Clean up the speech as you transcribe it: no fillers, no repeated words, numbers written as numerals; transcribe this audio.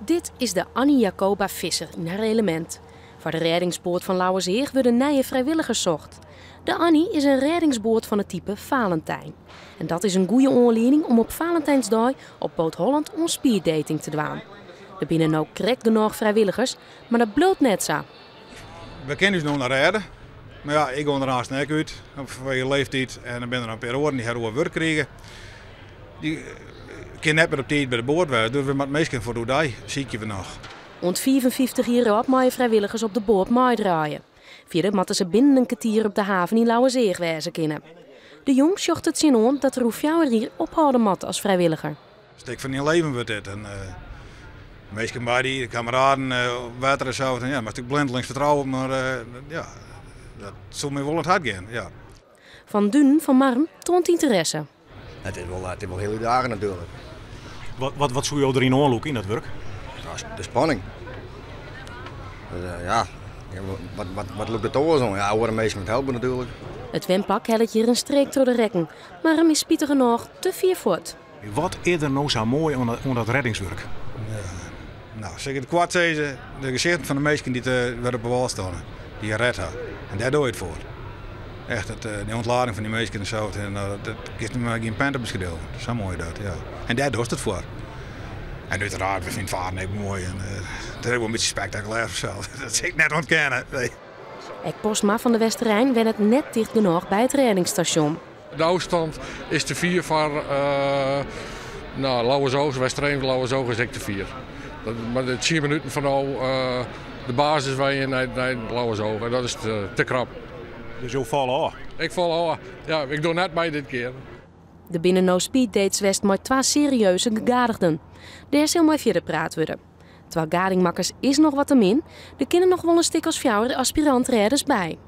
Dit is de Annie Jacoba Visser in haar element. Voor de reddingsboot van Lauwerszeg worden nieuwe vrijwilligers zocht. De Annie is een reddingsboot van het type Valentijn. En dat is een goede aanleiding om op Valentijnsdag op Boot Holland om speeddating te doen. Er binnen ook krek nog vrijwilligers, maar dat bloot net zo. We kennen dus nog naar redden. Maar ja, ik ga er haast nek uit, vanwege leeftijd. En dan ben er een paar oren die hebben werk krijgen. Die kunnen net meer op tijd bij de boot zijn, dus we moeten meestal voor de dag, zie je nog. Rond 55 jaar op mooie vrijwilligers op de boot meedraaien. Verder moeten ze binnen een kwartier op de haven in Lauwerszeg wezen kunnen. De jong zocht het zin aan dat er hoeveel hier ophouden moet als vrijwilliger. Stik van je leven wordt dit. En, meestal bij die kameraden, water en zo, en ja, maar ik blindelings vertrouwen, maar ja, dat zal me wel het hard gaan. Ja. Van Dun van Marm toont interesse. Het is wel heel dagen natuurlijk. Wat zou je erin aanloeken in dat werk? De spanning. Ja, wat lukt het over zo? Ja, oude mensen met helpen natuurlijk. Het wempak helpt hier een streek door de rekken, maar hem is spietig genoeg te vier voort. Wat is er nou zo mooi aan dat reddingswerk? Nou, zeker de kwart de gezichten van de mensen die weer op de wal staan, die je redt hebben. En daar doe je het voor. Echt, de ontlading van die mensen en zo, dat is maar geen pen op beschreven. Zo mooi dat, ja. En daar doet het voor. En uiteraard, we vinden varen even mooi en dat is wel een beetje spectaculair of zo. Dat zie ik net ontkennen. Nee. Ik Postma van de Westerrijn werd het net dicht genoeg bij het reddingsstation. De afstand is te 4 van Lauwerszeg, Westerrijn van Lauwerszeg is te 4. Maar de 10 minuten van de basis waar je naar Lauwerszeg en dat is te krap. Dus je vallen aan? Ik val aan. Ja, ik doe net mee dit keer. De binnen no speed dates west met 2 serieuze gegadigden. Daar zal maar verder praten worden. Terwijl gadingmakkers is nog wat te min, er kunnen nog wel een stuk als 4 aspirant-redders bij.